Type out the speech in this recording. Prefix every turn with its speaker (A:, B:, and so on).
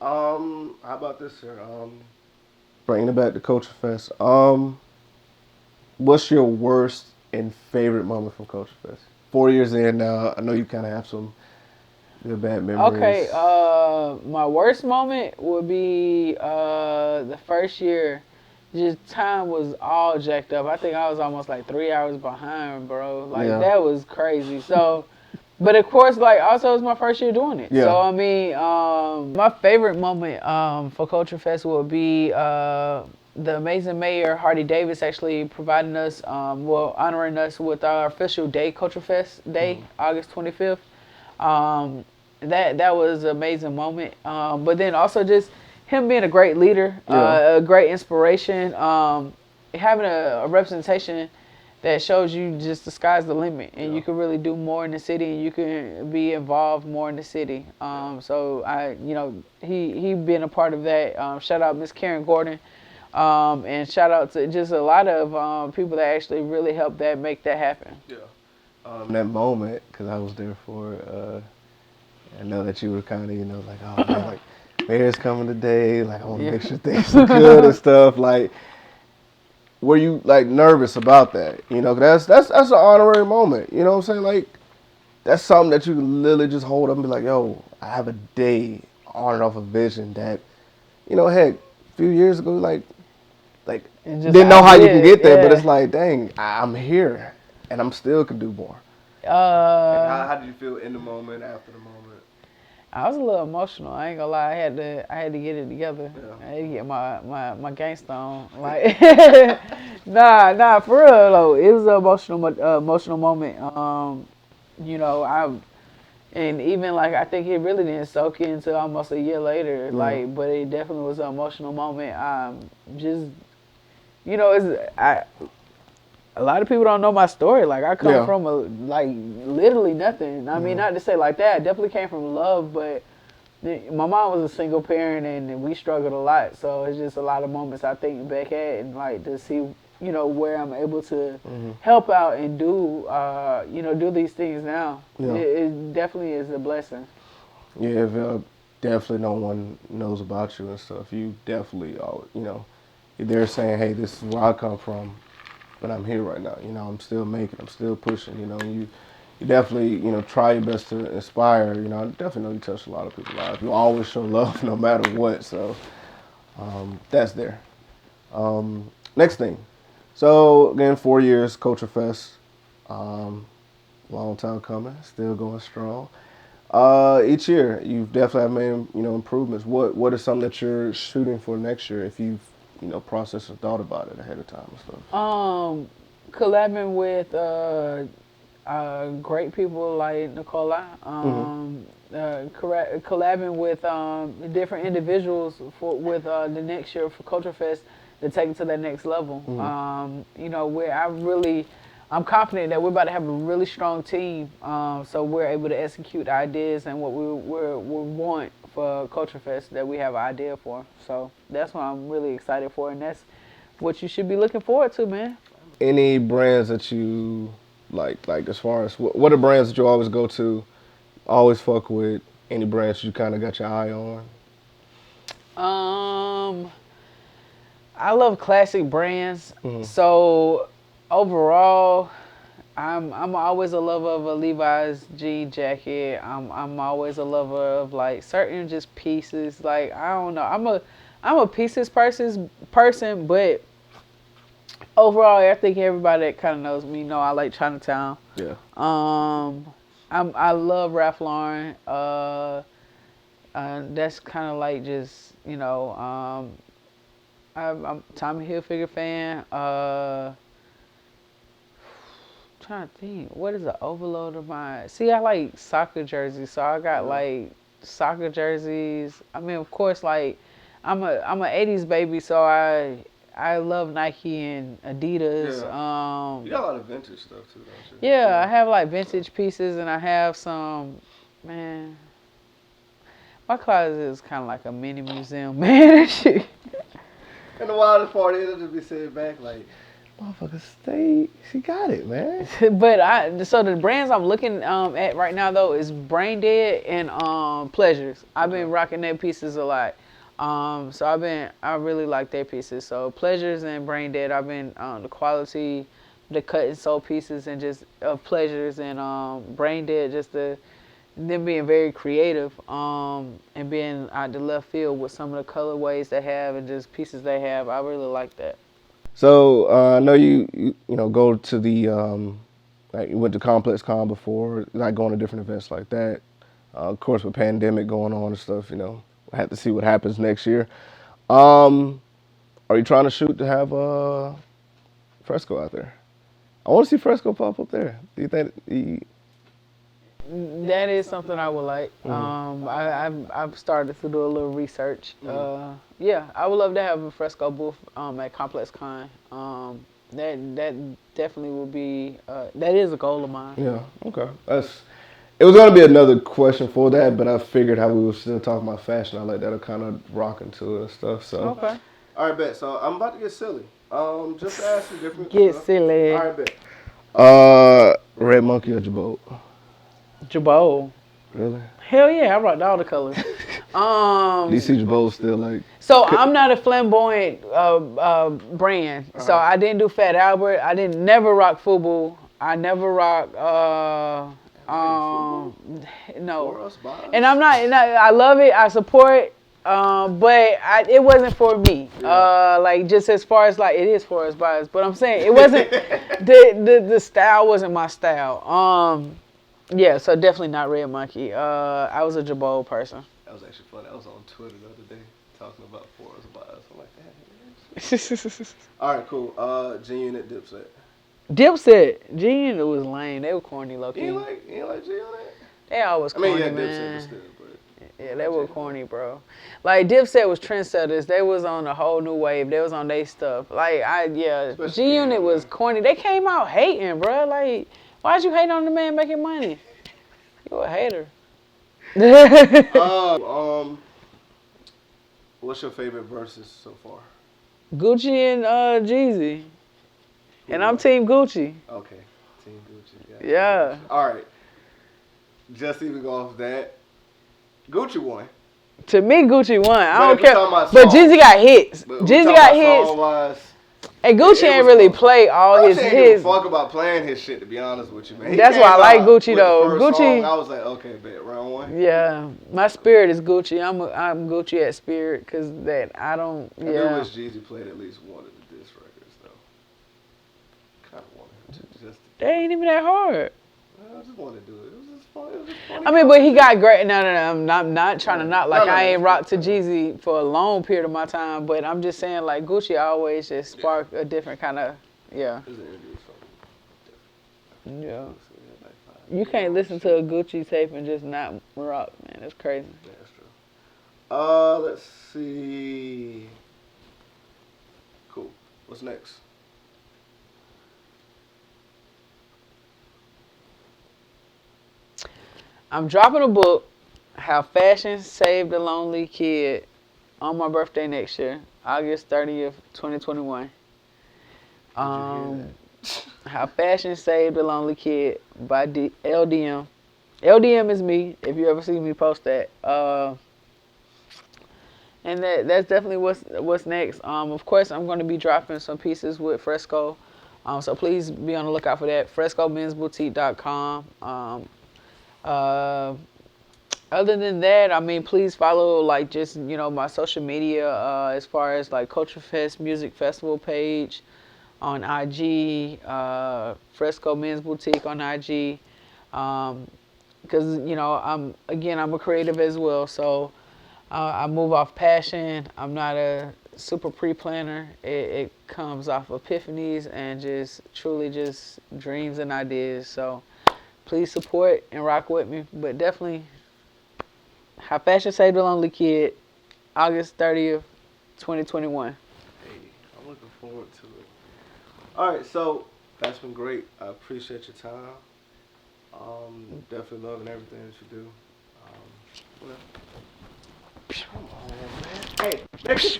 A: How about this here? Bringing it back to Culture Fest. What's your worst and favorite moment from Culture Fest? 4 years in now, I know you kind of have some good bad
B: Okay,
A: memories.
B: my worst moment would be the first year. Just time was all jacked up. I think I was almost like 3 hours behind, bro. Like
A: Yeah,
B: that was crazy. So, but of course, like also it was my first year doing it.
A: yeah.
B: So I mean, my favorite moment for Culture Fest would be the amazing mayor Hardy Davis actually providing us, well, honoring us with our official day, Culture Fest Day,
A: Mhm.
B: August 25th. Um, that was an amazing moment. But then also just him being a great leader,
A: Yeah,
B: a great inspiration, having a representation that shows you just the sky's the limit and
A: yeah,
B: you can really do more in the city and you can be involved more in the city.
A: yeah.
B: So he being a part of that. Shout out Miss Karen Gordon. And shout out to just a lot of people that actually really helped that make that happen.
A: Yeah. That moment, because I was there for I know that you were kind of, like, oh man, like, mayor's coming today. Like, I want to
B: Yeah.
A: make sure things are good and stuff. Like, were you like nervous about that? That's an honorary moment. You know what I'm saying? Like, that's something that you can literally just hold up and be like, yo, I have a day honored off a vision that, heck, a few years ago, like
B: And just an
A: didn't know how you can
B: idea,
A: get there, but it's
B: yeah.
A: like, dang, I'm here and I'm still can do more. Like,
B: Uh,
A: how did you feel in the moment, after the moment?
B: I was a little emotional. I ain't gonna lie. I had to get it together.
A: Yeah.
B: I had to get my gangsta on. Like, nah, for real though. It was an emotional moment. I and even like I think it really didn't soak in until almost a year later.
A: Yeah.
B: Like, but it definitely was an emotional moment. Just it's a lot of people don't know my story. Like I come
A: Yeah.
B: from like literally nothing. I mean,
A: Hmm.
B: not to say like that. I definitely came from love, but my mom was a single parent and we struggled a lot. So it's just a lot of moments I think back at and like to see where I'm able to
A: Hmm.
B: help out and do these things now. It,
A: Yeah.
B: it definitely is a blessing.
A: Yeah. If definitely no one knows about you and stuff, you definitely, they're saying, hey, this is where I come from, but I'm here right now. I'm still making, I'm still pushing. You definitely, try your best to inspire. I definitely know you touch a lot of people's lives. You always show love no matter what. So that's there. Next thing. So again, 4 years, Culture Fest. Um, Long time coming, still going strong. Each year, you've definitely have made improvements. What is something that you're shooting for next year if you've processed and thought about it ahead of time and stuff?
B: Um, Collabing with great people like Nicola.
A: Hmm.
B: Collabing with different individuals with the next year for Culture Fest to take it to that next level.
A: Hmm.
B: Where I'm confident that we're about to have a really strong team. So we're able to execute ideas and what we want for Culture Fest that we have an idea for. So that's what I'm really excited for, and that's what you should be looking forward to, man.
A: Any brands that you like as far as what are brands that you always go to, always fuck with? Any brands you kind of got your eye on?
B: Um, I love classic brands.
A: Hmm.
B: So overall, I'm always a lover of a Levi's jean jacket. I'm always a lover of like certain just pieces. Like I don't know. I'm a pieces person, but overall, I think everybody that kind of knows me know I like Chinatown.
A: Yeah.
B: Um, I love Ralph Lauren. That's kind of like just I'm Tommy Hilfiger fan. Trying to think, what is the overload of mine? See, I like soccer jerseys, so I got
A: Yeah.
B: like soccer jerseys. I mean, of course, like I'm a '80s baby, so I love Nike and Adidas.
A: Yeah. You got a lot of vintage stuff too, don't you?
B: Yeah,
A: Yeah.
B: I have like
A: So.
B: vintage pieces, and I have some. Man, my closet is kind of like a mini museum, man.
A: And the wildest part is, I just be sitting back like, Motherfucker, stay. She got it, man.
B: But so the brands I'm looking at right now though is Brain Dead and Pleasures. I've been rocking their pieces a lot. So I really like their pieces. So Pleasures and Brain Dead, I've been the quality, the cut and sew pieces and just Pleasures and Brain Dead, just them being very creative and being out the left field with some of the colorways they have and just pieces they have. I really like that.
A: So I know you know go to the like you went to Complex Con before, like going to different events like that. Of course, with pandemic going on and stuff, you know, I have to see what happens next year. Um, are you trying to shoot to have Fresco out there? I want to see Fresco pop up there. Do you think?
B: That is something I would like. I've started to do a little research. Yeah, I would love to have a Fresco booth at Complex Con. That definitely will be. That is a goal of mine.
A: Yeah. Okay. That's. It was gonna be another question for that, but I figured how we were still talking about fashion, I like that'll kind of rock into it and stuff. So.
B: Okay.
A: All right, bet. So I'm about to get silly. Just to ask some different
B: Get
A: stuff.
B: silly.
A: All right, bet. Red Monkey or Jabot?
B: Jabot.
A: Really?
B: Hell yeah, I rocked all the colors.
A: DC Jabot still like.
B: So I'm not a flamboyant brand. So I didn't do Fat Albert. I didn't never rock Fubu. I never rock no. And I'm not. I love it. I support. But it wasn't for me.
A: Yeah.
B: Like just as far as like it is for us buyers. But I'm saying it wasn't. the style wasn't my style. Yeah, so definitely not Red Monkey. I was a Jabot person.
A: That was actually funny. I was on Twitter the other day talking about forums about us. I'm like, that. All right, cool. G-Unit, Dipset.
B: Dipset. G-Unit was lame. They were corny, low key.
A: You ain't like G-Unit?
B: They always corny,
A: yeah,
B: man.
A: Dipset was still, but
B: yeah, they were corny, bro. Like Dipset was trendsetters. They was on a whole new wave. They was on their stuff. Like G-Unit was corny. They came out hating, bro. Like, why'd you hate on the man making money? You a hater.
A: What's your favorite verses so far?
B: Gucci and Jeezy. And I'm Team Gucci.
A: Okay, Team Gucci.
B: Yeah.
A: All right. Just even go off that. Gucci won.
B: To me, Gucci won. I don't
A: if we
B: care.
A: talking about
B: But
A: songs,
B: Jeezy got hits.
A: but we
B: Jeezy
A: talking
B: got
A: about
B: hits.
A: song-wise,
B: And Gucci ain't really play all
A: Gucci
B: his
A: ain't give a
B: his.
A: fuck about playing his shit, to be honest with you, man. He
B: That's
A: came
B: why I like
A: out
B: Gucci
A: with
B: though.
A: the first
B: Gucci.
A: song, I was like, okay, bet round one.
B: Yeah, my spirit is Gucci. I'm Gucci at spirit because that I don't.
A: I do
B: Yeah.
A: wish Jeezy played at least one of the diss records though. Kind of wanted him to just.
B: They ain't even that hard.
A: I just wanted to do it. It was just fun. It was just funny.
B: I mean, but he got great. No. I'm not trying to not like
A: No,
B: I ain't
A: no.
B: rocked to Jeezy for a long period of my time. But I'm just saying like Gucci always just spark a different kind of yeah.
A: It was an interview from
B: Yeah.
A: like 5
B: You can't listen to a Gucci tape and just not rock, man. That's crazy.
A: Yeah, that's true. Let's see. Cool. What's next?
B: I'm dropping a book, How Fashion Saved a Lonely Kid, on my birthday next year, August 30th, 2021. How Fashion Saved a Lonely Kid by LDM. LDM is me, if you ever see me post that. And that's definitely what's next. Of course, I'm going to be dropping some pieces with Fresco. So please be on the lookout for that. FrescoMensBoutique.com. Other than that, I mean, please follow like just my social media as far as like Culture Fest Music Festival page on IG, Fresco Men's Boutique on IG, because I'm a creative as well, so I move off passion. I'm not a super pre-planner. It comes off epiphanies and just truly just dreams and ideas. So please support and rock with me. But definitely, How Fashion Saved a Lonely Kid, August 30th, 2021.
A: Hey, I'm looking forward to it. All right, so that's been great. I appreciate your time. Definitely loving everything that you do. Come on, man. Hey, next